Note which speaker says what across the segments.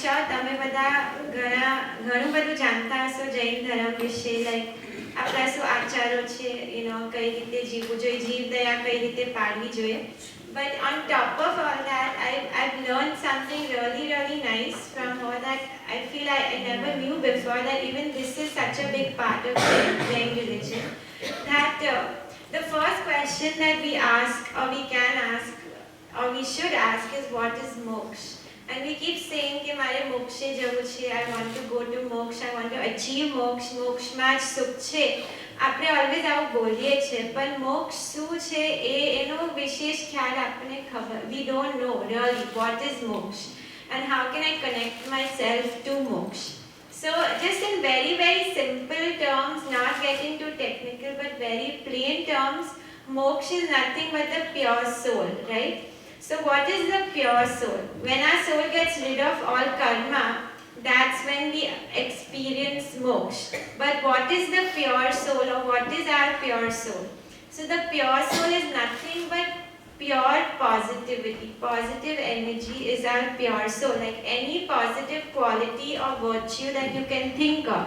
Speaker 1: sure તમે બધા ઘણું બધું જાણતા હશો જૈન ધર્મ વિશે, લાઈક આપણા શું આચારો છે, કઈ રીતે જીવવું જોઈએ, જીવદયા કઈ રીતે પાડવી જોઈએ. But on top of all that, I've learned something really, really nice from her that I feel I never knew before, that even this is such a big part of Jain religion. That the first question that we ask, or we can ask, or we should ask is, what is moksha? And we keep saying कि मारे मोक्षे जवु छे, I want to go to moksha, I want to achieve moksha, મોક્ષમાં જ સુખ છે. આપણે always આવું બોલીએ છે, પણ મોક્ષ શું છે એનો વિશેષ ખ્યાલ આપણને ખબર. We don't know really what is moksha and how can I connect myself to moksha. So just in very, very simple terms, not getting too technical, but very plain terms, moksha is nothing but the pure soul, right? So what is the pure soul? When our soul gets rid of all karma, that's when we experience moksha. But what is the pure soul, or what is our pure soul? So the pure soul is nothing but pure positivity. Positive energy is our pure soul. Like any positive quality or virtue that you can think of,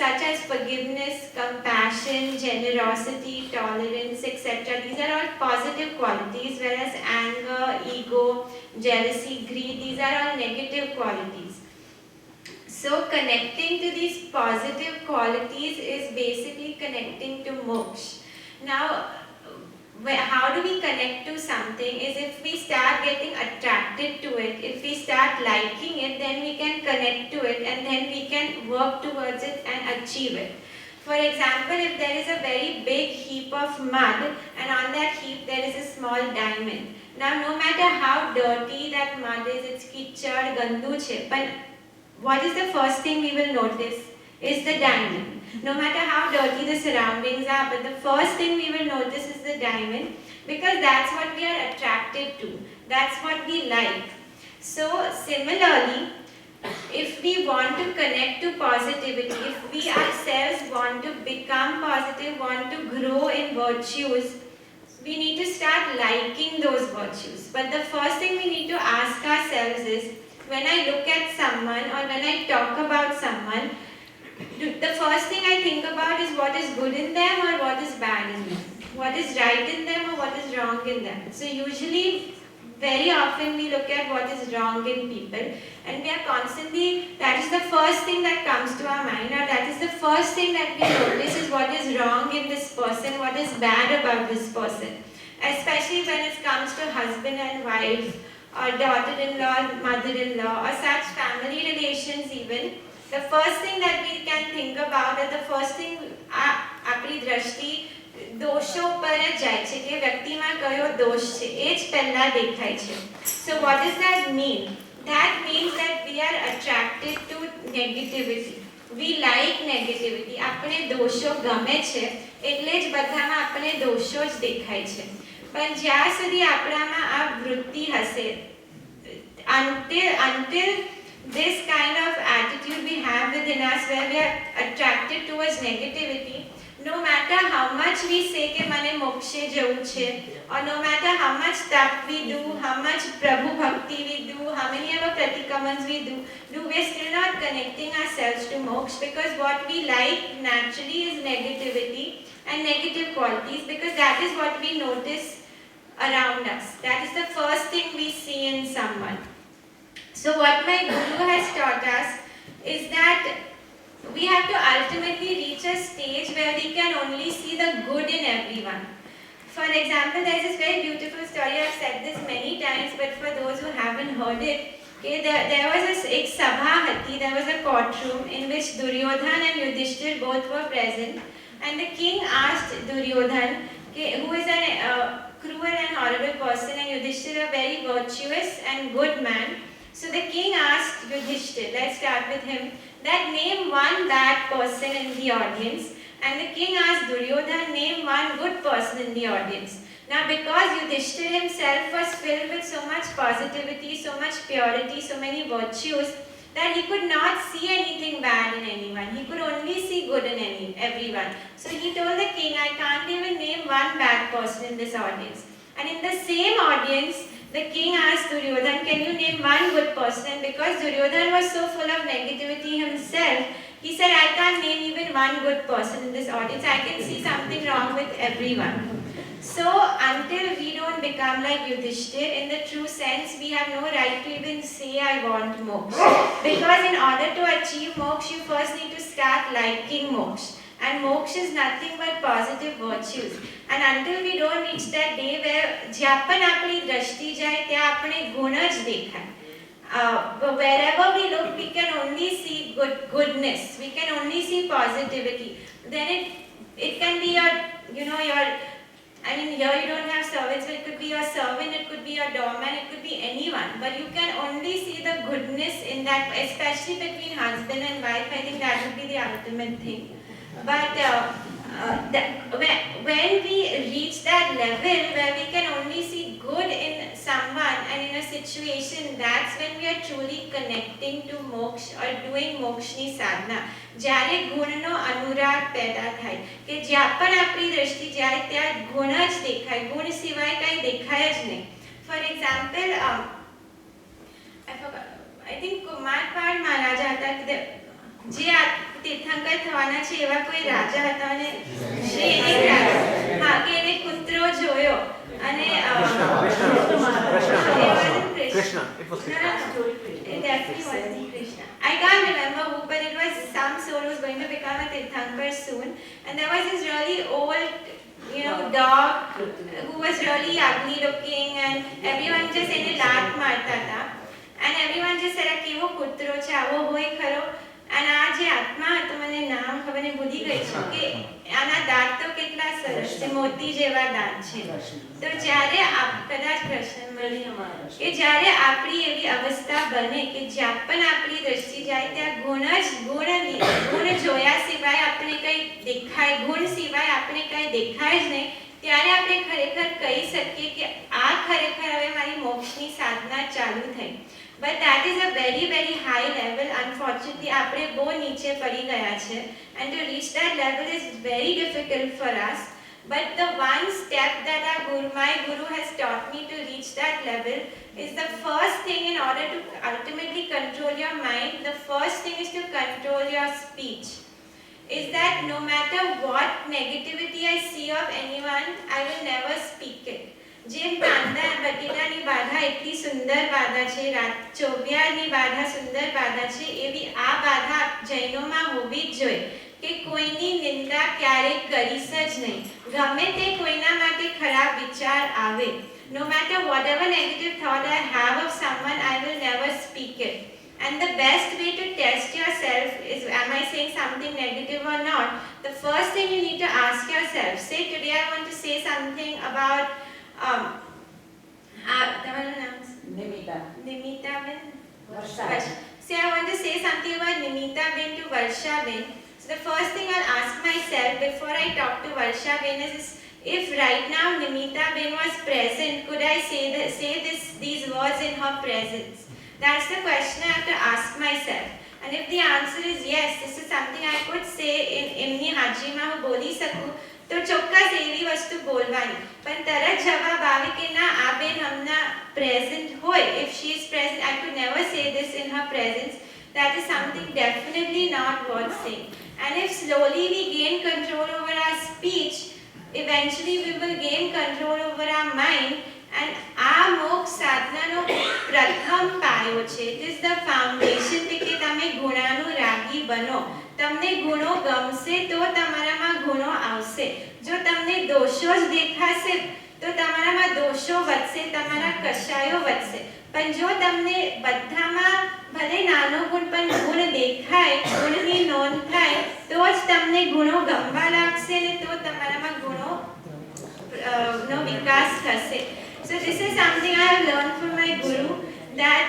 Speaker 1: such as forgiveness, compassion, generosity, tolerance, etc. These are all positive qualities, whereas anger, ego, jealousy, greed, these are all negative qualities. So connecting to these positive qualities is basically connecting to moksha. Now, how do we connect to something is if we start getting attracted to it, if we start liking it, then we can connect to it and then we can work towards it and achieve it. For example, if there is a very big heap of mud and on that heap there is a small diamond. Now, no matter how dirty that mud is, it's kichad, gandu che, but what is the first thing we will notice is the diamond. No matter how dirty the surroundings are, but the first thing we will notice is the diamond, because that's what we are attracted to. That's what we like. So similarly, if we want to connect to positivity, if we ourselves want to become positive, want to grow in virtues, we need to start liking those virtues. But the first thing we need to ask ourselves is, when I look at someone or when I talk about someone, the first thing I think about is what is good in them or what is bad in them, what is right in them or what is wrong in them. So usually, very often we look at what is wrong in people, and we are constantly, that is the first thing that comes to our mind, or that is the first thing that we notice is what is wrong in this person, what is bad about this person. Especially when it comes to husband and wife, or daughter-in-law, mother-in-law, or such family relations even. The first thing that we can think about, or the first thing આપણી દ્રષ્ટિ દોષો પર જ જાય છે કે વ્યક્તિમાં કયો દોષ છે એ જ પહેલા દેખાય છે. So what does that mean? That means that we are attracted to negativity. We like negativity. આપણે દોષો ગમે છે એટલે જ બધામાં આપણે દોષો જ દેખાય છે. પણ જ્યાં સુધી આપણામાં આ વૃત્તિ હશે, until this kind of attitude we have within us where we are attracted towards negativity, no matter how much we say ke mane mokshe javu che, or no matter how much tap we do, how much prabhu bhakti we do, how many of our pratikamans we do, we are still not connecting ourselves to moksha, because what we like naturally is negativity and negative qualities, because that is what we notice around us. That is the first thing we see in someone. So what my guru has taught us is that we have to ultimately reach a stage where we can only see the good in everyone. For example, there is this very beautiful story. I have said this many times, but for those who haven't heard it, okay, there was a sabha hati, there was a courtroom in which Duryodhan and Yudhishthir both were present, and the king asked Duryodhan, okay, who is a cruel and horrible person, and Yudhishthir a very virtuous and good man. So the king asked Yudhishthir, let's start with him, that name one bad person in the audience, and the king asked Duryodhan, name one good person in the audience. Now because Yudhishthir himself was filled with so much positivity, so much purity, so many virtues, that he could not see anything bad in anyone. He could only see good in everyone. So he told the king, I can't even name one bad person in this audience. And in the same audience, the king asked Duryodhan, can you name one good person? And because Duryodhan was so full of negativity himself, he said, I can't name even one good person in this audience. I can see something wrong with everyone. So until we don't become like Yudhishthir, in the true sense, we have no right to even say I want moksha. Because in order to achieve moksha, you first need to start liking moksha. And moksha is nothing but positive virtues. And until we don't reach that day where જ્યાં પણ આપણી દ્રષ્ટિ જાય ત્યાં આપણે ગુણ જ દેખાય. Wherever we look, we can only see goodness. We can only see positivity. Then it can be your, I mean, here you don't have servants, but it could be your servant, it could be your doorman, it could be anyone. But you can only see the goodness in that, especially between husband and wife. I think that would be the ultimate thing. But when we reach that level where we can only see good in someone and in a situation, that's when we are truly connecting to moksha or doing mokshni sadhana. જ્યારે ગુણનો અનુરાગ પેદા થાય કે જ્યાં પણ આપણી દ્રષ્ટિ જાય ત્યાં ગુણ જ દેખાય, ગુણ સિવાય કાંઈ દેખાય જ નહીં. For example, I think Kumarpal Maharaja હતા કે જે તીર્થંકર થવાના છે એવા કોઈ રાજા હતા અને હા કે એને કૂતરો જોયો અને
Speaker 2: Krishna. It was Krishna.
Speaker 1: No. It definitely wasn't Krishna. I can't remember who, but it was some soul who was going to become a tirthankar soon. And there was this really old, dog who was really ugly looking, and everyone just said it laat marta tha. And everyone just said, "Kevo kutro cha, avo hoy kharo." And આ જે આત્મા હતો, મને નામ ખબર નહીં, ભૂલી ગઈ છું કે આના દાંત તો કેટલા સરસ છે, મોતી જેવા દાંત છે. તો જ્યારે કદાચ કૃષ્ણ મળી કે જ્યારે આપણી એવી અવસ્થા બને કે જ્યાં પણ આપણી દ્રષ્ટિ જાય ત્યાં ગુણ જોયા સિવાય આપણે કંઈ દેખાય, ગુણ સિવાય આપણે કંઈ દેખાય જ નહીં, ત્યારે આપણે ખરેખર કહી શકીએ કે આ ખરેખર હવે મારી મોક્ષની સાધના ચાલુ થઈ. But that is a very, very high level. Unfortunately, આપણે બહુ નીચે પડી ગયા છે. And to reach that level is very difficult for us. But the one step that my guru has taught me to reach that level is the first thing. In order to ultimately control your mind, the first thing is to control your speech. Is that no matter what negativity I see of anyone, I will never speak it. જેમ કાંદા બટેટાની બાધા એટલી સુંદર બાધા છે, ચોવિયારની બાધા સુંદર બાધા છે, એવી આ બાધા જૈનોમાં હોવી જ જોઈએ કે કોઈની નિંદા ક્યારેય કરીશ જ નહીં. ગમે તે કોઈના માટે ખરાબ વિચાર આવે, no matter whatever negative thought I have of someone, I will never speak it. And the best way to test yourself is, am I saying something negative or not? The first thing you need to ask yourself, say today I want to say something about Nimita Ben. Say I want to say something about Nimita Ben to Varsha Ben. So the first thing I'll ask myself before I talk to Varsha Ben is if right now Nimita Ben was present, could I say these words in her presence? That's the question I have to ask myself. And if the answer is yes, this is something I could say in એમની હાજરીમાં હું બોલી શકું, તો ચોક્કસ એવી વસ્તુ બોલવાની. પણ તરત જવાબ આવે કે ના આ બેન હમણાં પ્રેઝન્ટ હોય, if she is present, I could never say this in her presence, that is something definitely not worth saying. And if slowly we gain control over our speech, eventually we will gain control over our mind. And આ મોક્ષ સાધનાનો પ્રથમ પાયો છે. It is the foundation કે તમે ગુણાનું રાગી બનો. તમને ગુણો ગમશે તો તમારામાં ગુણો આવશે. જો તમને દોષો જ દેખાશે તો તમારામાં દોષો વધશે, તમારા કશાયો વધશે. પણ જો તમને બધામાં ભલે નાનો ગુણ પણ ગુણ દેખાય, ગુણની નોંધ થાય, તો જ તમને ગુણો ગમવા લાગશે ને તો તમારામાં ગુણોનો વિકાસ થશે. So this is something I have learned from my guru, that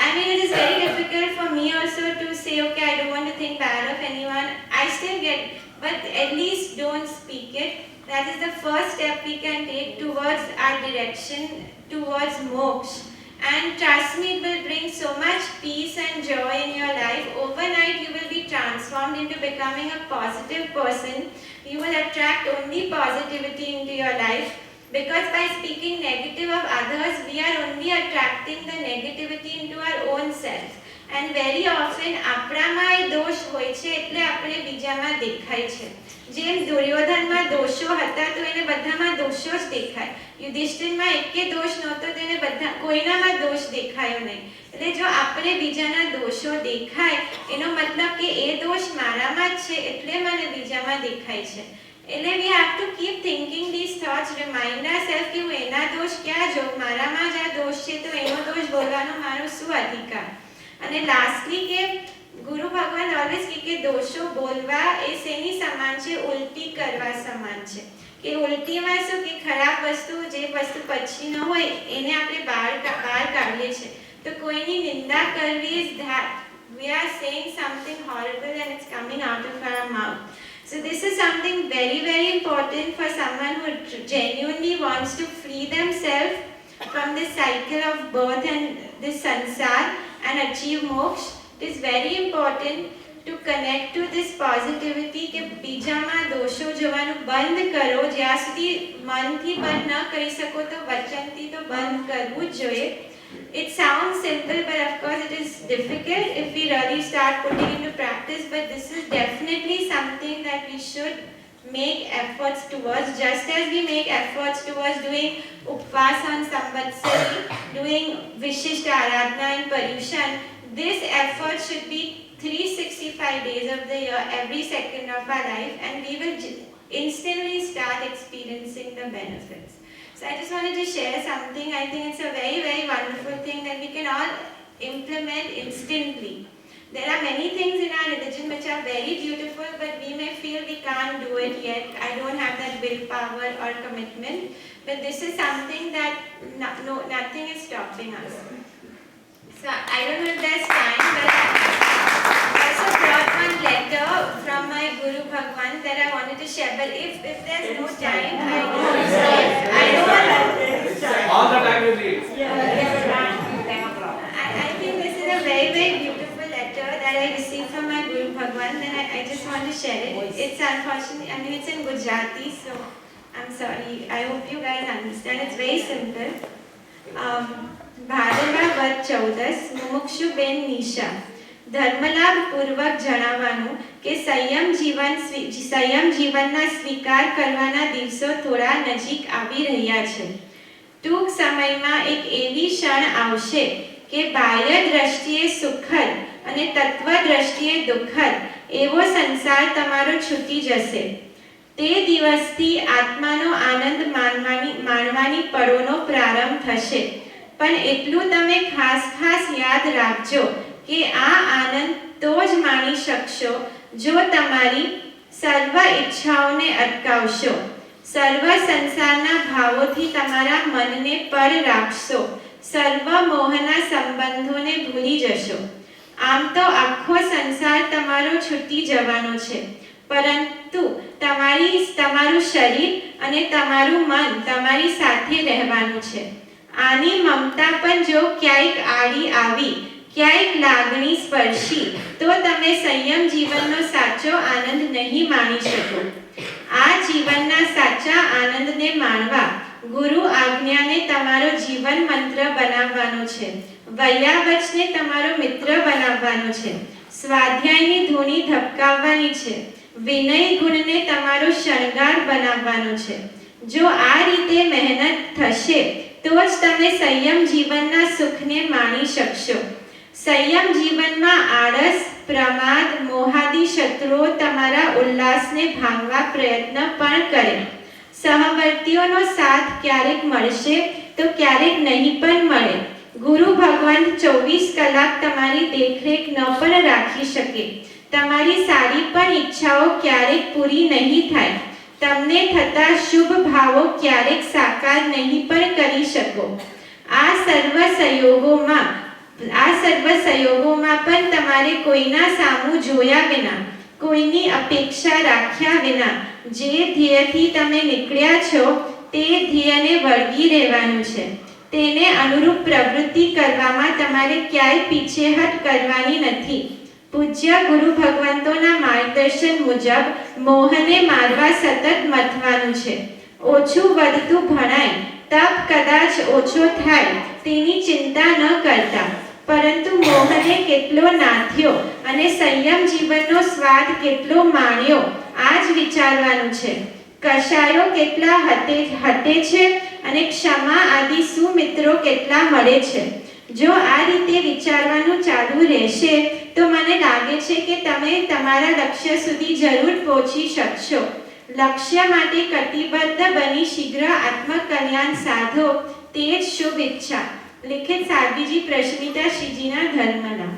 Speaker 1: I mean it is very difficult for me also to say, okay, I don't want to think bad of anyone. I still get, but at least don't speak it. That is the first step we can take towards our direction, towards moksha. And trust me, it will bring so much peace and joy in your life. Overnight you will be transformed into becoming a positive person. You will attract only positivity into your life. Because by speaking negative of others, we are only attracting the negativity into our own self. And very often આપણામાં એ દોષ હોય છે એટલે આપણે બીજામાં દેખાય છે. જેમ દુર્યોધનમાં દોષો હતા તો એને બધામાં દોષો જ દેખાય. યુધિષ્ઠિરમાં એકે દોષ નહોતો તો એને બધા કોઈનામાં દોષ દેખાયો નહીં. એટલે જો આપણે બીજાના દોષો દેખાય એનો મતલબ કે એ દોષ મારામાં જ છે એટલે મને બીજામાં દેખાય છે. એટલે we have to keep thinking these thoughts, remind ourselves કે હું એના દોષ ક્યાં જોઉં, મારામાં જ આ દોષ છે તો એનો દોષ બોલવાનો મારો શું અધિકાર. અને લાસ્ટલી કે ગુરુ ભગવાન ઓલવેઝ કે દોષો બોલવા એ શેની સમાન છે, ઉલટી કરવા સમાન છે. કે ઉલટીમાં શું કે ખરાબ વસ્તુ જે વસ્તુ પછી ન હોય એને આપણે બહાર કાઢીએ છીએ. તો કોઈની નિંદા કરવી is that we are saying something horrible and it's coming out of our mouth. So this is something very, very important for someone who genuinely wants to free themselves from this cycle of birth and this sansar and achieve moksha. It is very important to connect to this positivity કે બીજામાં દોષો જોવાનું બંધ કરો. જ્યાં સુધી મનથી બંધ ન કરી શકો તો વચનથી તો બંધ કરવું જ જોઈએ. It sounds simple, but of course it is difficult if we really start putting into practice. But this is definitely something that we should make efforts towards, just as we make efforts towards doing upvas on Samvatsari, doing Vishishta Aradhana and Paryushan. This effort should be 365 days of the year, every second of our life, and we will instantly start experiencing the benefits. So I just wanted to share something. I think it's a very, very wonderful thing that we can all implement instantly. There are many things in our religion which are very beautiful, but we may feel we can't do it yet. I don't have that willpower or commitment. But this is something that nothing is stopping us. So I don't know if there's time, but I also brought one letter from my Guru Bhagwan that I wanted to share. But if there's no time, I don't want to.
Speaker 3: All the time you read.
Speaker 1: I think this is a very, very beautiful letter that I received from my Guru Bhagwan, and I just want to share it. It's unfortunately, I mean, it's in Gujarati, so I'm sorry. I hope you guys understand. It's very simple. ભાદરવા વદ 14 મુમુક્ષુબેન નિશા. ધર્મલાભ પૂર્વક જણાવવાનું કે સંયમ જીવનના સ્વીકાર કરવાના દિવસો થોડા નજીક આવી રહ્યા છે. ટૂંક સમયમાં એક એવી ક્ષણ આવશે કે બાહ્ય દ્રષ્ટિએ સુખદ અને તત્વ દ્રષ્ટિએ દુઃખદ એવો સંસાર તમારો છૂટી જશે. તે દિવસથી આત્માનો આનંદ માણવાની પળોનો પ્રારંભ થશે. પણ એટલું તમે ખાસ યાદ રાખજો કે આ આનંદ તો જ માણી શકશો જો તમારી સર્વ ઈચ્છાઓને અટકાવશો, સર્વ સંસારના ભાવોથી તમારા મનને પર રાખશો, સર્વ મોહના સંબંધોને ભૂલી જશો. આમ તો આખો સંસાર તમારો છૂટી જવાનો છે, પરંતુ તમારું શરીર અને તમારું મન તમારી સાથે રહેવાનું છે. આની મમતા પણ જો ક્યાંક આડી આવી, ક્યાંક લાગણી સ્પર્શી તો તમે સંયમ જીવનનો સાચો આનંદ નહીં માણી શકો. આ જીવનના સાચા આનંદને માણવા ગુરુ આજ્ઞાને તમારો જીવન મંત્ર બનાવવાનો છે, વૈયાવચને તમારો મિત્ર બનાવવાનો છે, સ્વાધ્યાયની ધૂણી ધબકાવવાની છે, વિનય ગુણને તમારો શણગાર બનાવવાનો છે. જો આ રીતે મહેનત થશે તો જ તમે સંયમ જીવનના સુખને માણી શકશો. સંયમ જીવનમાં આળસ, પ્રમાદ, મોહાદી શત્રુઓ તમારા ઉલ્લાસને ભાંગવા પ્રયત્ન પણ કરે. સહવર્તીઓનો સાથ ક્યારેક મળશે તો ક્યારેક નહીં પણ મળે. ગુરુ ભગવાન 24 કલાક તમારી દેખરેખ ન પણ રાખી શકે. તમારી સારી પણ ઈચ્છાઓ ક્યારેક પૂરી નહીં થાય. તમને થતા શુભ ભાવો ક્યારેક સાકાર નહીં પણ કરી શકો. આ સર્વ સંયોગોમાં પણ તમારે કોઈના સામું જોયા વિના, કોઈની અપેક્ષા રાખ્યા વિના જે ધ્યેયથી તમે નીકળ્યા છો તે ધ્યેયને વળગી રહેવાનું છે. તેને અનુરૂપ પ્રવૃત્તિ કરવામાં તમારે ક્યાંય પીછેહટ કરવાની નથી. પૂજ્ય ગુરુ ભગવંતોના માર્ગદર્શન મુજબ મોહને મારવા સતત મથવાનું છે. ઓછું વધતું ભણાય, તપ કદાચ ઓછો થાય તેની ચિંતા ન કરતા, પરંતુ મોહને કેટલો નાથ્યો અને સંયમ જીવનનો સ્વાદ કેટલો માણ્યો આ જ વિચારવાનું છે. કશાયો કેટલા હટે છે અને ક્ષમા આદિ સુમિત્રો કેટલા મળે છે. જો આ રીતે વિચારવાનું ચાલુ રહેશે તો મને લાગે છે કે તમે તમારા લક્ષ્ય સુધી જરૂર પહોંચી શકશો. લક્ષ્ય માટે કટિબદ્ધ બની શીઘ્ર આત્મકલ્યાણ સાધો તે જ શુભ ઈચ્છા. લિખિત સાધ્વીજી પ્રશ્મિતા શ્રીજીના ધર્મના.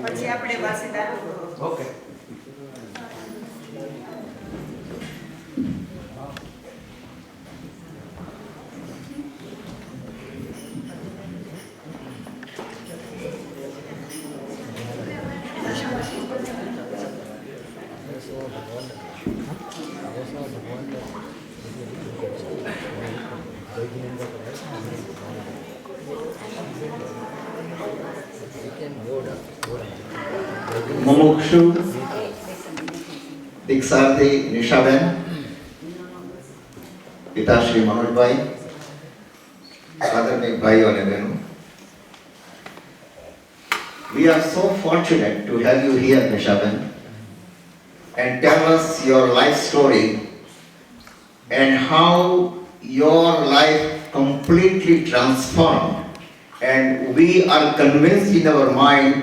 Speaker 3: પછી આપણે વાસીદાર.
Speaker 2: ઓકે.
Speaker 4: मुमुक्षु दीक्षार्थी निशाबेन, पिता श्री मनोज भाई, आदरणीय भाइयों और बहनों, we are so fortunate to have you here, Nishaben, and tell us your life story and how your life completely transformed, and we are convinced in our mind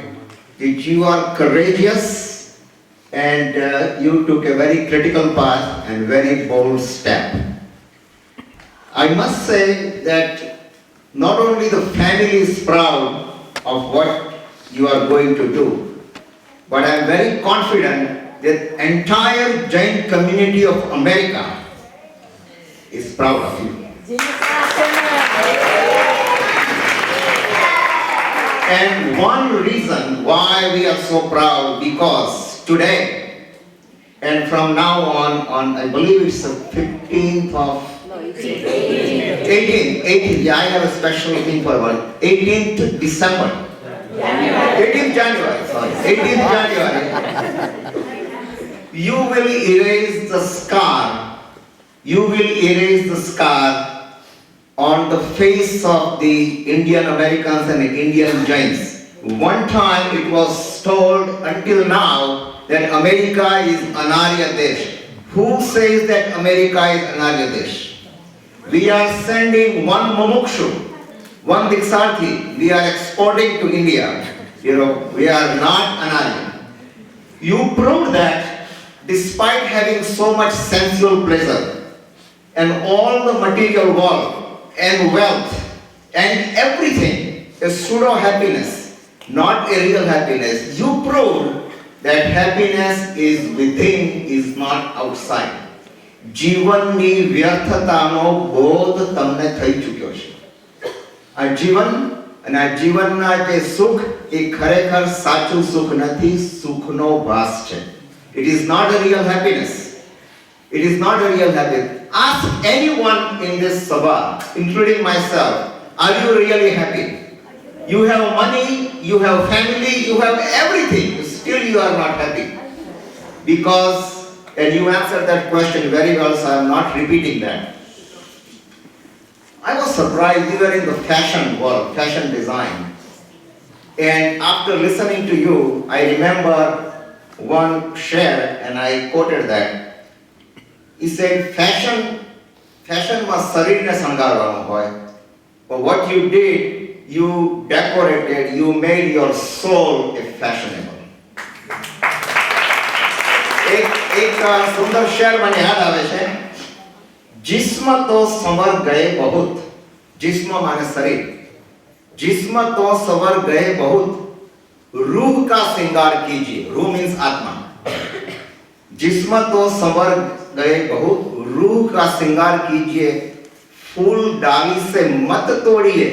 Speaker 4: that you are courageous and you took a very critical path and very bold step. I must say that not only the family is proud of what you are going to do, but I am very confident that entire Jain community of America is proud of you. And one reason why we are so proud, because today and from now on I believe it's the 15th of 18th, yeah, I have a special looking forward, 18th December, 18th January, sorry, 18th January, you will erase the scar you will erase the scar on the face of the Indian Americans and Indian Jains. One time it was told until now that America is Anarya Desh. Who says that America is Anarya Desh? We are sending one Mumukshu, one Diksarthi, we are exporting to India. We are not Anarya. You proved that despite having so much sensual pleasure and all the material wealth and everything, a pseudo happiness, not a real happiness, you proved that happiness is within, is not outside. જીવનની વ્યર્થતાનો બોધ તમને થઈ ચૂક્યો છે. આ જીવન અને આ જીવનના જે સુખ એ ખરેખર સાચું સુખ નથી, સુખનો ભાસ છે. It is not a real happiness. It is not a real happiness. Ask anyone in this sabha, including myself, are you really happy? You have money, you have family, you have everything, still you are not happy. Because, and you answered that question very well, so I am not repeating that. I was surprised, you were in the fashion world, fashion design. And after listening to you, I remember one share, and I quoted that. He said, fashion was શરીરને સંગારવાનું હોય. But what you did, you decorated, you made your soul a fashionable. एक सुंदर शेर મને યાદ આવે છે. जिस्म तो संवर गए बहुत, जिस्म माने शरीर, जिस्म तो संवर गए बहुत, रूह का श्रृंगार कीजिए. रूह मीन्स आत्मा. जिस्म तो संवर गए बहुत, रूह का श्रृंगार कीजिए. फूल डाली से मत तोड़िए,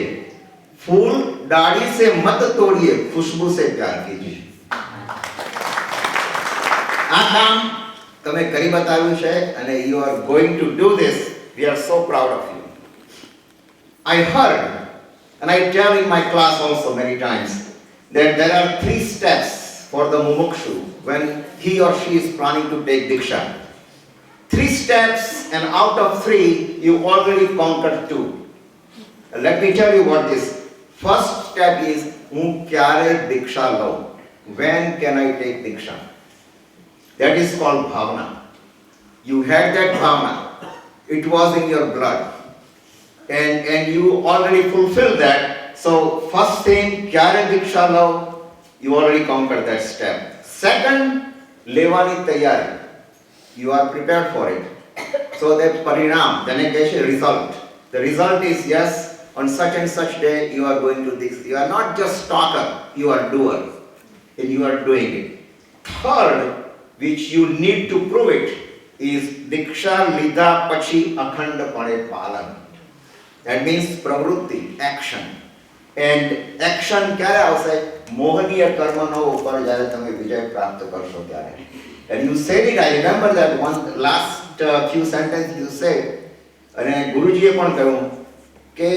Speaker 4: फूल डाली से मत तोड़िए, खुशबू से प्यार कीजिए. આ કામ તમે કરી બતાવ્યું છે અને you are going to do this. We are so proud of you. I heard, and I tell in my class also many times, that there are 3 steps for the mumukshu when he or she is planning to take diksha. 3 steps, and out of 3 you already conquered 2. Let me tell you what this. First step is હું ક્યારે દીક્ષા લઉં? When can I take diksha? That is called bhavana. You had that bhavana. It was in your blood. And you already fulfilled that. So first thing, kyare diksha lau, you already conquered that step. Second, levani tayyari. You are prepared for it. So that parinam, then result. The result is yes, on such and such day you are going to this. You are not just talker, you are doer. And you are doing it. Third, which you need to prove it, is diksha lidha pachi akhand-pane palan. That means pravrutti, action. And action ક્યારે આવશે? મોહનીય કર્મનો ઉપર જ્યારે તમે વિજય પ્રાપ્ત કરશો ત્યારે. And you said it, I remember that one last few sentences you said, અને ગુરુજીએ પણ કહ્યું કે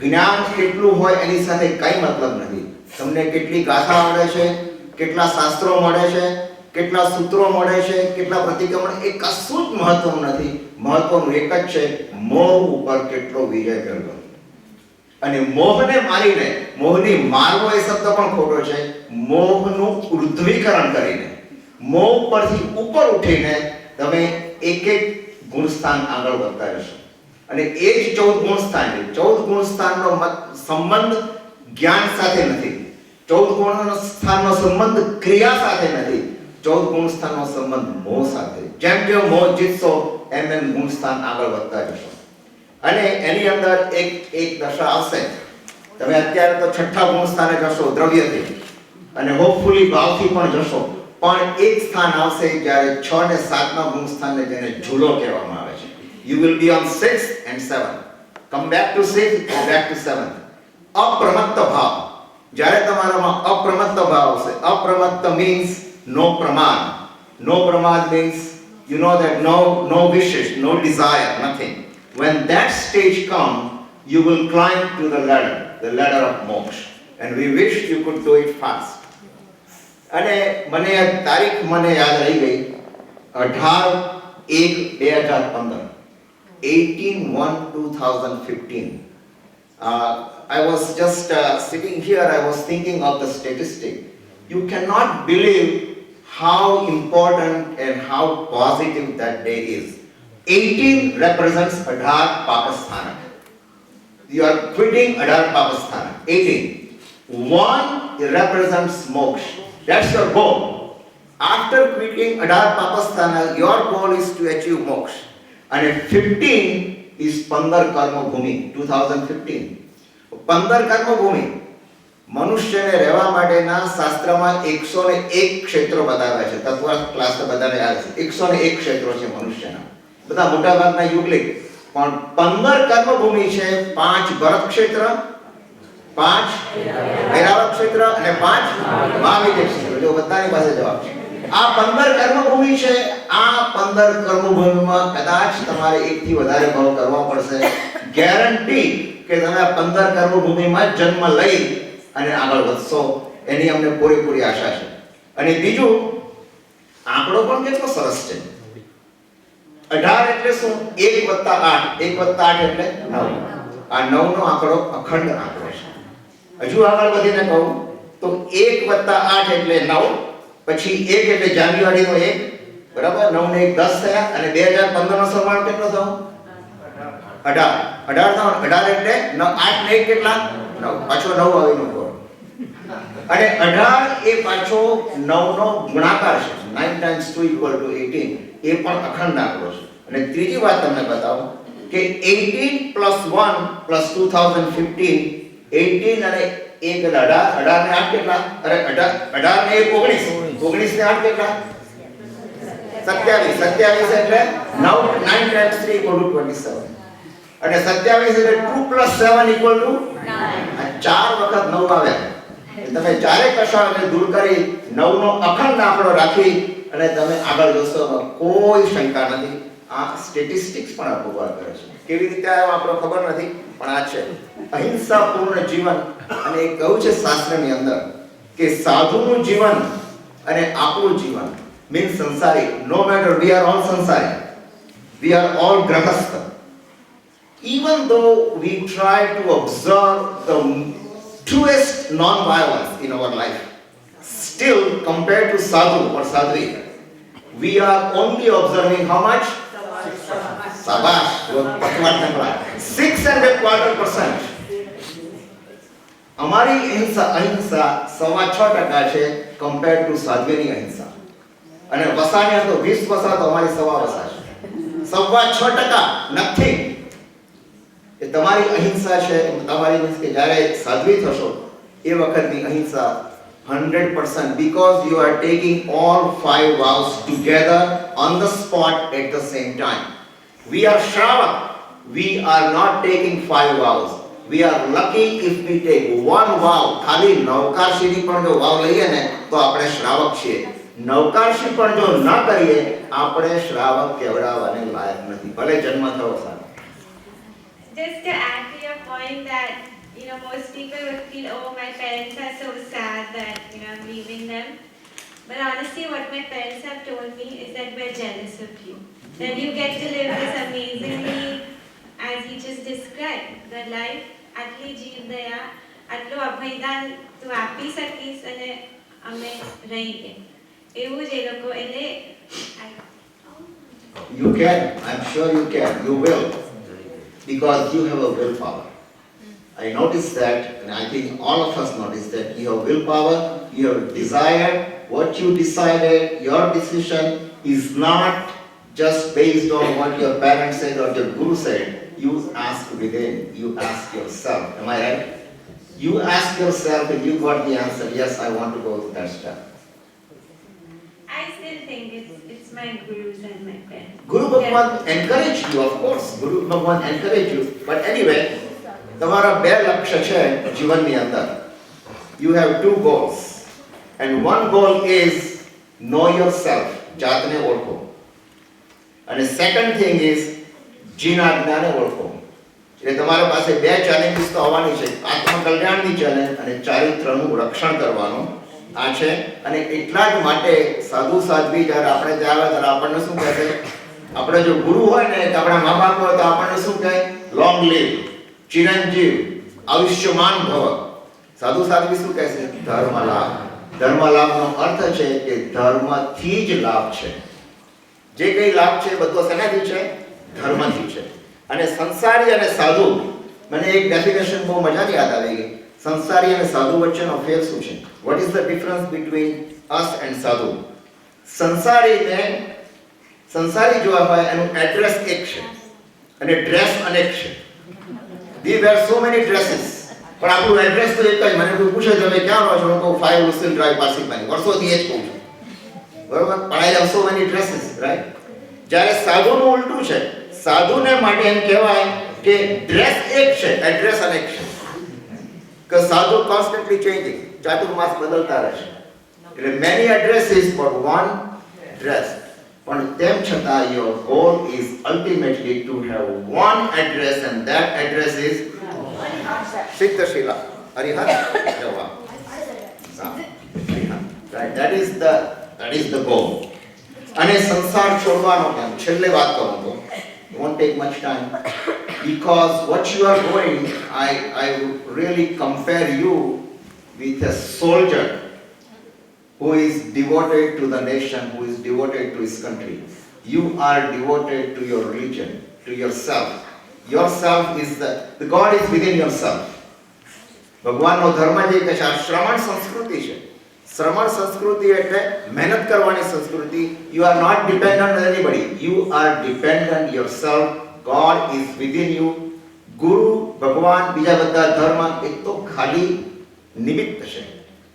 Speaker 4: જ્ઞાન કેટલું હોય એની સાથે કઈ મતલબ નથી. તમને કેટલી ગાથા આવડે છે, કેટલા શાસ્ત્રો મળે છે, કેટલા સૂત્રો મળે છે, કેટલા પ્રતિક્રમણ, એ કશું જ મહત્વનું નથી. મહત્વનું એક જ છે, મોહ ઉપર કેટલો વિજય કરવો. અને મોહને મારીને, મોહની મારવો એ શબ્દ પણ ખોટો છે, મોહનું ઉર્ધ્વીકરણ કરીને, મોહ પરથી ઉપર ઉઠીને તમે એક એક ગુણસ્થાન આગળ વધતા રહેશો. અને એ જ 14 ગુણસ્થાન છે. 14 ગુણસ્થાનનો સંબંધ જ્ઞાન સાથે નથી. 14 ગુણસ્થાનનો સંબંધ ક્રિયા સાથે નથી. 14 ગુણસ્થાનનો સંબંધ મોહ સાથે. જેમ જેમ મોહ જીતશો એમ એમ ગુણસ્થાન આગળ વધતા જશો. અને એની અંદર એક દશા આવશે. તમે અત્યારે તો 6થા ગુણસ્થાને જશો દ્રવ્યથી, અને હોપફુલી ભાવથી પણ જશો. પણ એક સ્થાન આવશે જ્યારે 6 અને 7મા ગુણસ્થાનને જેને ઝૂલો કહેવામાં આવે છે. You will be on 6th and 7th. Come back to 6th, go back to 7th. અપ્રમત્ત ભાવ. જ્યારે તમારામાં અપ્રમત્ત ભાવ આવશે. અપ્રમત્ત means no pramad. No pramad means you know that no wishes, no desire, nothing. When that stage comes, you will climb to the ladder of moksha. And we wish you could do it fast. અને મને આ તારીખ મને યાદ રહી ગઈ. 18 2015 18/1/2015. I was just sitting here, I was thinking of the statistic. You cannot believe how important and how positive that day is. 18 represents Adhar Pakistan. You are quitting Adhar Pakistan. 18. 1 represents moksha. That's your goal. After quitting Adhar Pakistan, your goal is to achieve moksha. And 15 is Pandar Karma Bhumi, 2015. Pandar Karma Bhumi. મનુષ્યને રહેવા માટેના શાસ્ત્રમાં 101 ક્ષેત્રો બતાવ્યા છે. તત્વ class તો બધાને યાદ છે. 101 ક્ષેત્રો છે મનુષ્યના. બધા મોટા ભાગના યુગલિક. પણ 15 કર્મભૂમિ છે. 5 ભરત ક્ષેત્ર, 5 ઐરાવત ક્ષેત્ર અને 5 મહાવિદ્ય ક્ષેત્ર. જો બધાની પાસે જવાબ છે. આ 15 કર્મભૂમિ છે. આ 15 કર્મભૂમિમાં કદાચ તમારે એકથી વધારે ભાવ કરવા પડશે. ગેરંટી કે તમે આ 15 કર્મભૂમિમાં જન્મ લઈ અને આગળ વધશો એની અમને પૂરેપૂરી આશા છે. અને બીજું આંકડો પણ કેટલો સરસ છે. 18 એટલે શું? 1 + 8. 1 + 8 એટલે 9. આ 9 નો આંકડો અખંડ આંકડો છે. હજુ આગળ વધીને કહું તો 1 + 8 એટલે 9, પછી 1 એટલે જાન્યુઆરીનો 1, બરાબર? 9 ને 1 10 થયા અને 2015 નો સરવાળો કેટલો થયો? 18. 18 એટલે 8 ને 1 કેટલા? 9. પાછો 9 આવીનો ગોળ. અને 18 એ પાછો 9 નો ગુણાકાર છે. 9 × 2 = 18. એ પણ અખંડ આંકડો છે. અને ત્રીજી વાત તમને બતાવું કે 18 + 1 + 2015, 18 અને 1 એટલે 18, 18 ને 8 કેટલા? અરે 18 ને 1 19, 19 ને 8 કેટલા? 27. 27 એટલે 9 × 3 = 27. અને 27 એટલે 2 + 7 = 9. 4 વખત 9 આવ્યા. તમે ચારે કશાને દૂર કરી 9 નો અખંડ આંકડો રાખી અને તમે આગળ જશો, કોઈ શંકા નથી. આ સ્ટેટિસ્ટિક્સ પણ અપવાદ કરે છે. કેવી રીતે આવ્યો આપણો ખબર નથી, પણ આ છે અહિંસાપૂર્ણ જીવન. અને એ કહ્યું છે શાસ્ત્રની અંદર કે સાધુનું જીવન અને આપણું જીવન મીન્સ સંસારી. No matter, we are all સંસારી, વી આર ઓલ ગ્રહસ્થ. Even though we try to observe the truest non-violence in our life, still compared to sadhu or sadhvi, we are only observing how much? Sabash, 6.25%. અમારી અહિંસા 6.5% છે compared to સાધ્વીની અહિંસા. અને વસાની તો 20 વસા તો અમારી 1.25 વસા છે. 6.5% નથી. એ તમારી અહિંસા છે. તમારી મીન્સ કે જ્યારે સાધ્વી થશો એ વખતની અહિંસા 100%, because you are taking all 5 vows together on the spot at the same time. We are Shravak. We are not taking 5 vows. We are lucky if we take 1 vow. ખાલી નવકારશીની પણ જો વાવ લઈએ ને તો આપણે શ્રાવક છીએ. નવકારશી પણ જો ન કરીએ આપણે શ્રાવક કહેવડાવવાને લાયક નથી, ભલે જન્મ થયો સાહેબ.
Speaker 1: Just to add to your point that, most people would feel, oh, my parents are so sad that, I'm leaving them. But honestly, what my parents have told me is that we're jealous of you. That you get to live this amazingly, as he just described, the life, atli jeevdaya, atlo abhaidan tu api sakis ane ame rahi ge. એવું જ એ લોકો એટલે
Speaker 4: You can, I'm sure you can, you will. Because you have a willpower. I noticed that, and I think all of us noticed that you have willpower, you have desire, what you decided, your decision is not just based on what your parents said or your guru said. You ask within, you ask yourself. Am I right? You ask yourself and you got the answer, yes, I want to go to that step.
Speaker 1: I still think it's my gurus and my parents.
Speaker 4: Guru Bhagwan encouraged you, of course. Guru Bhagwan encouraged you. But anyway, તમારા 2 લક્ષ્ય છે જીવનની અંદર. You have 2 goals. And one goal is know yourself, જાતને ઓળખો. અને second thing is જીના જ્ઞાને ઓળખો. એટલે તમારા પાસે 2 ચેલેન્જીસ તો આવવાની છે. આત્મકલ્યાણની ચેલેન્જ અને ચારિત્રનું રક્ષણ કરવાનું આ છે. અને એટલા જ માટે સાધુ સાધ્વી જ્યારે આપણે ત્યાં આવે ત્યારે આપણને શું કહે છે? આપણે જો ગુરુ હોય ને કે આપણા મા બાપ હોય તો આપણને શું કહે? લોંગ લીવ, ચિરંજીવ, આયુષ્યમાન ભવ. સાધુ સાધ્વી શું કહે છે? ધર્મ લાભ. ધર્મ લાભનો અર્થ છે કે ધર્મથી જ લાભ છે. જે કઈ લાભ છે બધો શેનાથી છે? ધર્મથી છે. અને સંસારી અને સાધુ, મને એક ડેફિનેશન બહુ મજાની યાદ આવી ગઈ. સંસારી અને સાધુ વચ્ચેનો ફેર શું છે? What is the difference between us and સાધુ? સંસારી જો હોય એનું એડ્રેસ એક છે અને ડ્રેસ અનેક છે. વી વેર સો મેની ડ્રેસીસ, પણ આપણું એડ્રેસ તો એક જ. મને કોઈ પૂછે તમે ક્યાં રહો છો, હું કહું 5 લુસિલ ડ્રાઈવ પાસીપાની, વર્ષોથી એ જ કહું છું, બરોબર? પણ I have so many dresses, right? જ્યારે સાધુનું ઉલટું છે. સાધુને માટે એમ કહેવાય કે ડ્રેસ એક છે, એડ્રેસ અનેક છે. કે સાધુ કોન્સ્ટન્ટલી ચેન્જિંગ, ચાતુર્માસ બદલતા રહેશે. એટલે many addresses for one dress. પણ તેમ છતાં your goal is ultimately to have one address, and that address is Siddhashila, Arihant, Java. Right, that is the goal. અને સંસાર છોડવાનો કેમ? છેલ્લે વાત કરું તો it won't take much time, because what you are doing, I would really compare you with a soldier who is devoted to the nation, who is devoted to his country. You are devoted to your religion, to yourself. Yourself is the God is within yourself. ભગવાનનો ધર્મ જે કે છે આ શ્રમણ સંસ્કૃતિ છે. શ્રમણ સંસ્કૃતિ એટલે મહેનત કરવાની સંસ્કૃતિ. You are not dependent on anybody. You are dependent yourself. God is within you. ગુરુ, ભગવાન, બીજા બધા ધર્મ એ તો ખાલી નિમિત્ત છે.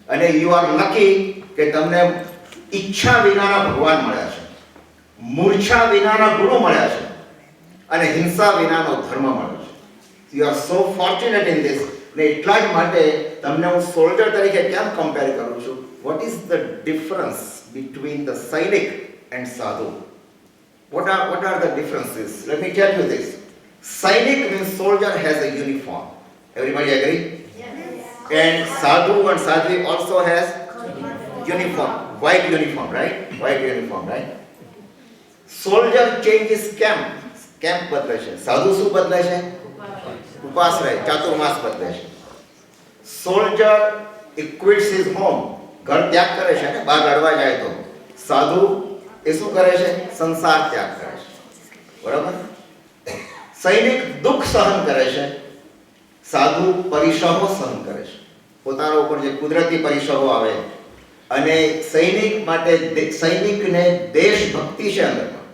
Speaker 4: અને you are lucky કે તમને ઈચ્છા વિનાના ભગવાન મળ્યા છે, મૂર્છા વિનાના ગુરુ મળ્યા છે, અને હિંસા વિનાનો ધર્મ મળ્યો છે. You are so fortunate in this. ને એટલા જ માટે તમને હું સોલ્જર તરીકે કેમ કમ્પેર કરું છું? What is the difference between the સૈનિક and sadhu? What are the differences? Let me tell you this. Sainik means soldier has a uniform. Everybody agree? And sadhu and sadhvi also has uniform, white uniform, right? White uniform, right? Soldier changes camp. Camp બદલે છે. સાધુ શું બદલે છે? ઉપવાસ રહે, ચાતુર્માસ બદલે છે. Soldier quits his home, ઘર ત્યાગ કરે છે ને, બહાર લડવા જાય તો. સાધુ એ શું કરે છે? સંસાર ત્યાગ કરે છે, બરાબર? સૈનિક દુઃખ સહન કરે છે, સાધુ પરિશ્રમો સહન કરે છે. પોતાના ઉપર જે કુદરતી પરિશ્રમો આવે. અને સૈનિકને દેશભક્તિ છે અંદરમાં,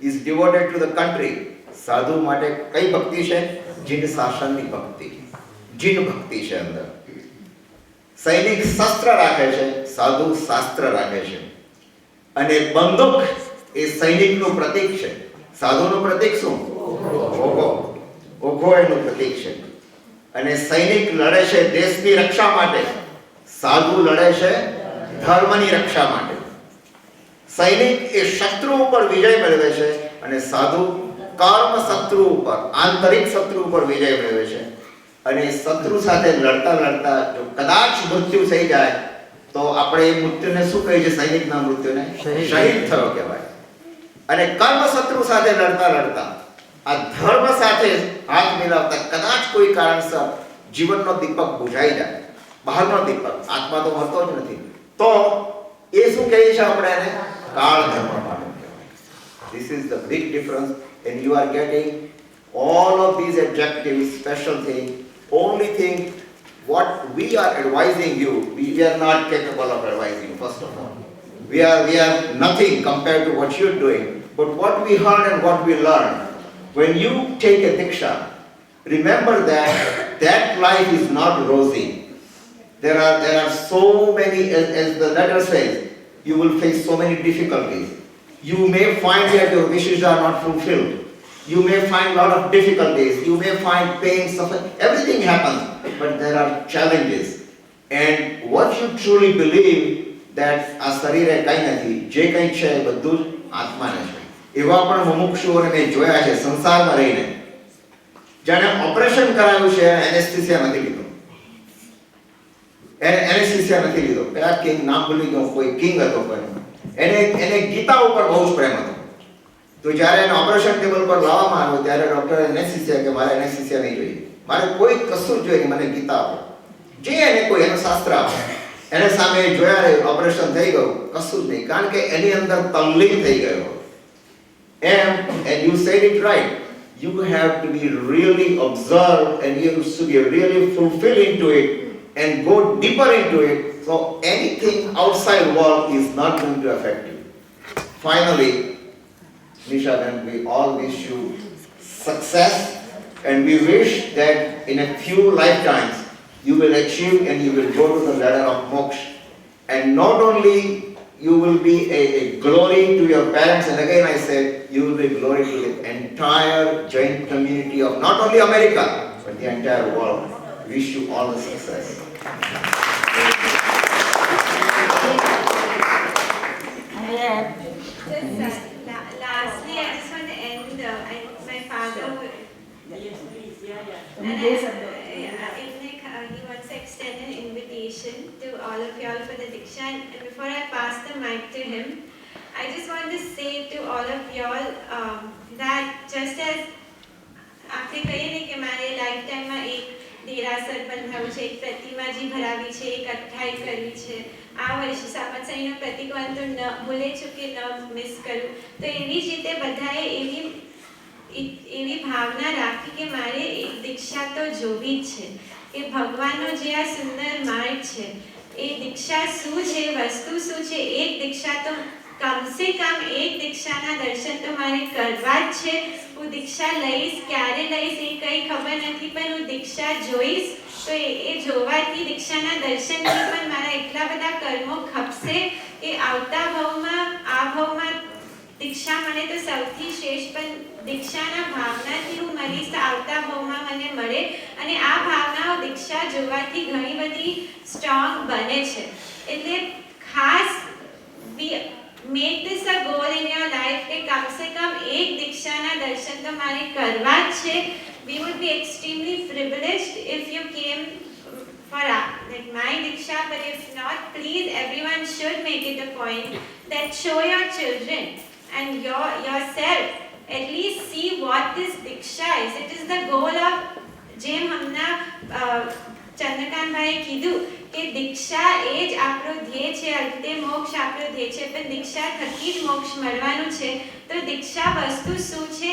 Speaker 4: is devoted to the country. સાધુ માટે કઈ ભક્તિ છે? જીન શાસનની ભક્તિ, જીન ભક્તિ છે અંદર. સૈનિક શસ્ત્ર રાખે છે, સાધુ શાસ્ત્ર રાખે છે. અને બંદૂક એ સૈનિકનું પ્રતીક છે, સાધુનું પ્રતીક શું? ઓઘો. ઓઘો એનું પ્રતીક છે. અને સૈનિક લડે છે દેશની રક્ષા માટે, સાધુ લડે છે ધર્મની રક્ષા માટે. સૈનિક એ શત્રુ ઉપર વિજય મેળવે છે અને સાધુ કર્મ શત્રુ ઉપર, આંતરિક શત્રુ ઉપર વિજય મેળવે છે. અને શત્રુ સાથે લડતા લડતા જો કદાચ મૃત્યુ થઈ જાય તો આપણે એ મૃત્યુને શું કહીએ છીએ? સૈનિકના મૃત્યુને શહીદ થયો કહેવાય. અને કર્મ શત્રુ સાથે લડતા લડતા આ ધર્મ સાથે હાથ મિલાવતા કદાચ કોઈ કારણસર જીવનનો દીપક બુઝાઈ જાય, બહારનો દીપક, આત્મા તો મરતો જ નથી, તો એ શું કહીએ છીએ આપણે એને? કાળ ધર્મ પાડો કહેવાય. This is the big difference, and you are getting all of these adjectives, special thing. Only thing what we are advising you, we are not capable of advising you, first of all. We are nothing compared to what you're doing. But what we heard and what we learned, when you take a diksha, remember that life is not rosy. There are so many, as the letter says, you will face so many difficulties. You may find that your wishes are not fulfilled. You may find a lot of difficulties. You may find pain, suffering. Everything happens, but there are challenges. And what you truly believe that આ શરીરે કંઈ નથી, જે કંઈ છે એ બધું જ આત્માને છે. એવા પણ મુમુક્ષુઓને મેં જોયા છે સંસારમાં રહીને, જેને ઓપરેશન કરાયું છે એનેસ્થેસિયા નથી લીધો. એનેસ્થેસિયા નથી લીધો. કયા કિંગ નામ ભૂલી ગયો, કોઈ કિંગ હતો, કોઈ એને ગીતા ઉપર બહુ જ પ્રેમ હતો. તો જ્યારે એને ઓપરેશન ટેબલ પર લાવવામાં આવ્યો ત્યારે ડોક્ટરે એનેસ્થેસિયા કે મારે એનેસ્થેસિયા નહીં જોઈએ, મારે કોઈ કશું જ જોઈએ નહીં, મને ગીતા આપો, જે એને કોઈ એનું શાસ્ત્ર આપો. એને સામે જોયા રે ઓપરેશન થઈ ગયું, કશું જ નહીં, કારણ કે એની અંદર તલ્લીન થઈ ગયો. And you said it right. You have to be really observed and you have to be really fulfilled into it and go deeper into it. So anything outside world is not going to affect you. Finally, Nisha, then we all wish you success and we wish that in a few lifetimes you will achieve and you will go to the ladder of moksha. And not only you will be a glory to your parents, and again I said, you will be glory to the entire Jain community of not only America, but the entire world. Wish you all the success.
Speaker 1: Lastly, I just want to end. My father, he wants to extend an invitation to all of y'all for the Diksha. And before I pass the mic to him, I just want to say to all of y'all that just as આપણે કહીએ ને કે મારે life ટાઈમમાં એક દેરાસર બંધાવું છે, એક પ્રતિમાજી ભરાવી છે, એક અઠ્ઠાઈ કરવી છે, આ વર્ષે સામતસાઈનો પ્રતિકવાન તો ન ભૂલે છું કે ન મિસ કરું. તો એવી જ રીતે બધાએ એવી ભાવના રાખી કે મારે એક દીક્ષા તો જોવી જ છે, કે ભગવાનનો જે આ સુંદર માર્ગ છે એ દીક્ષા શું છે, વસ્તુ શું છે, એક દીક્ષા તો कम से कम एक दीक्षाना दर्शन तो मारे करवा ज छे. હું દીક્ષા લઈશ, ક્યારે લઈશ એ કંઈ ખબર નથી, પણ હું દીક્ષા જોઈશ તો એ જોવાથી દીક્ષાના દર્શનથી પણ મારા એટલા બધા કર્મો ખપશે કે આવતા ભાવમાં આ ભાવમાં દીક્ષા મળે તો સૌથી શ્રેષ્ઠ, પણ દીક્ષાના ભાવનાથી હું મરીશ તો આવતા ભાવમાં મને મળે. અને આ ભાવનાઓ દીક્ષા જોવાથી ઘણી બધી સ્ટ્રોંગ બને છે. એટલે ખાસ make this a goal in your life કે કમ સે કમ એક દીક્ષાના દર્શન તો મારે કરવા જ છે. We would be extremely privileged if you came for like my diksha, but if not, please everyone should make it a point that show your children and yourself at least see what this diksha is. It is the goal of જેમ હમણાં ચંદ્રકાંતભાઈએ કીધું કે દીક્ષા એ જ આપણો ધ્યેય છે, અંતે મોક્ષ આપણો ધ્યેય છે, પણ દીક્ષા થકી જ મોક્ષ મળવાનું છે. તો દીક્ષા વસ્તુ શું છે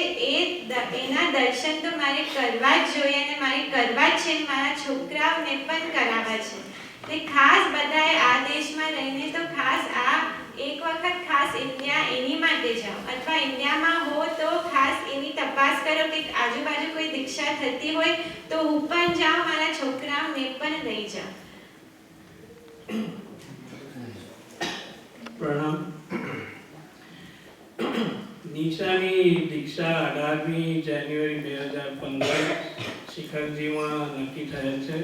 Speaker 1: એના દર્શન તો મારે કરવા જ જોઈએ અને મારે કરવા જ છે, મારા છોકરાઓને પણ કરાવવા છે. એટલે ખાસ બધાએ આ દેશમાં રહીને તો ખાસ આ એક વખત ખાસ ઇન્ડિયા એની માટે જાઓ, અથવા ઇન્ડિયામાં હો તો ખાસ એની તપાસ કરો કે આજુબાજુ કોઈ દીક્ષા થતી હોય તો હું પણ જાઉં, મારા છોકરાઓને પણ લઈ જાઉં.
Speaker 5: પ્રણામ. નિશાની દીક્ષા 18મી જાન્યુઆરી 2015 શિખરજીમાં નક્કી થયેલ છે.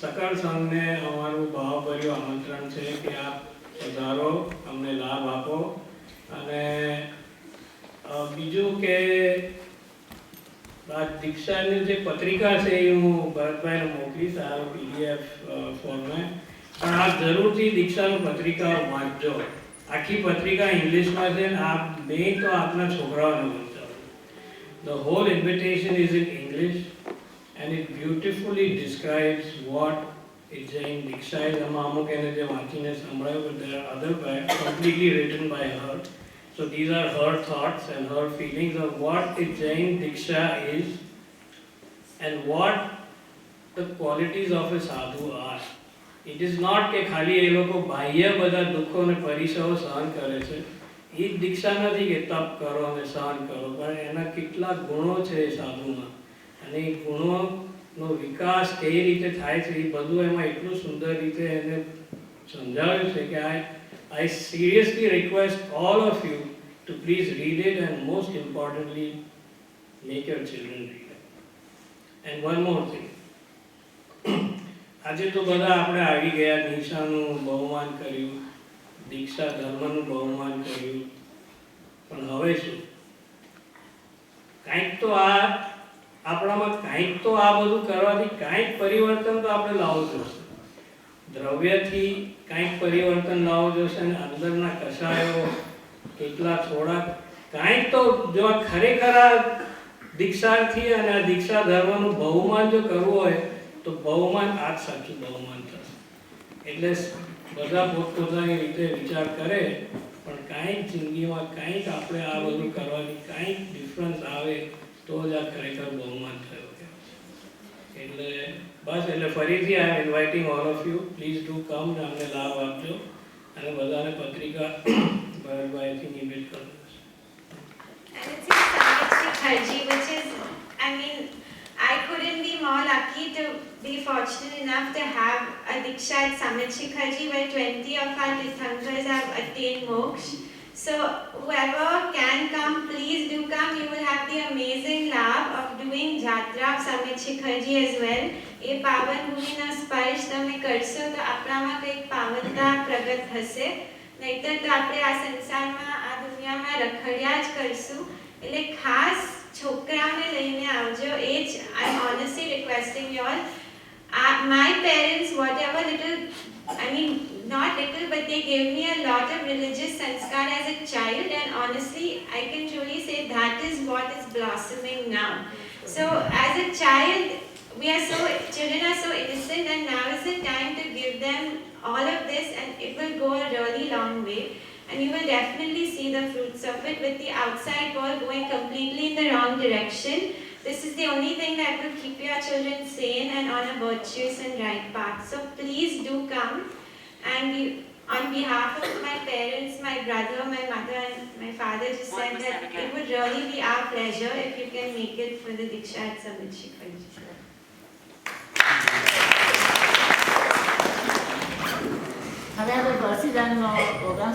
Speaker 5: સકાળ સંઘને અમારું ભાવભર્યું આમંત્રણ છે કે આપ પધારો, અમને લાભ આપો. અને બીજું કે આ દીક્ષાની જે પત્રિકા છે એ હું ભરતભાઈને મોકલીશ આ PDF ફોર્મેટ. પણ આપ જરૂરથી દીક્ષાનું પત્રિકા વાંચજો. આખી પત્રિકા ઇંગ્લિશમાં છે ને આપ મેઇન તો આપના છોકરાઓને વાંચાવો. The whole invitation is in English and it beautifully describes what a Jain Diksha is. અમુક એને જે વાંચીને સંભળાયું, but there are other books completely written by her. So these are her thoughts and her feelings of what a Jain Diksha is and what the qualities of a sadhu are. It is not કે ખાલી એ લોકો બાહ્ય બધા દુઃખો અને પરિસરો સહન કરે છે. એ જ દીક્ષા નથી કે તપ કરો અને સહન કરો, પણ એના કેટલા ગુણો છે એ સાધુમાં, અને એ ગુણોનો વિકાસ કઈ રીતે થાય છે એ બધું એમાં એટલું સુંદર રીતે એને સમજાવ્યું છે કે I seriously request all of you to please read it and most importantly make your children read it. And one more thing. આજે તો બધા આપણે આવી ગયા, નિશાનું બહુમાન કર્યું, દીક્ષા ધર્મનું બહુમાન કર્યું, પણ હવે શું? કાંઈક તો આપણામાં કાંઈક તો આ બધું કરવાથી કાંઈક પરિવર્તન તો આપણે લાવવું જોશે. દ્રવ્યથી કાંઈક પરિવર્તન લાવવું જોશે અને અંદરના કષાયો કેટલા થોડાક કાંઈક તો જો આ ખરેખર આ દીક્ષાર્થી અને આ દીક્ષા ધર્મનું બહુમાન જો કરવું હોય તો બહુમાન આ જ સાચું બહુમાન થશે. એટલે બધા પોતપોતાની રીતે વિચાર કરે પણ કાંઈક જિંદગીમાં કાંઈક આપણે આ બધું કરવાની કાંઈક ડિફરન્સ આવે તો જ આ ખરેખર બહુમાન થયો કહેવાય. એટલે બસ એટલે ફરીથી I am inviting all of you please do come ને અમને લાભ આપજો અને બધાને પત્રિકા ભરતભાઈથી નિમિત્ત કરો.
Speaker 1: And it's in Samit Kharji, which is, I mean, I couldn't be more lucky to be fortunate enough to have a Diksha at Samit Kharji where 20 of our Tirthankars have attained moksha. So whoever can come, please do come. You will have the amazing love of doing Jatra of Samit Kharji as well. એ પાવન ભૂમિનો સ્પર્શ તમે કરશો તો આપણામાં કંઈક પાવનતા પ્રગટ થશે. નહીતર તો આપણે આ સંસારમાં આ દુનિયામાં રખડ્યા જ કરશું. એટલે ખાસ છોકરાઓને લઈને આવજો. એ જ I am honestly requesting you all. My parents, whatever little, I mean, not little, but they gave me a lot of religious sanskar as a child, and honestly, I can truly say that is what is blossoming now. So, as a child, children are so innocent, and now is the time to give them all of this, and it will go a really long way. And you will definitely see the fruits of it, with the outside world going completely in the wrong direction. This is the only thing that will keep your children sane and on a virtuous and right path. So please do come. And on behalf of my parents, my brother, my mother and my father just said that it would really be our pleasure if you can make it for the Diksha at Samit Kharji.
Speaker 3: હવે આપણે બરસીદાનનો programme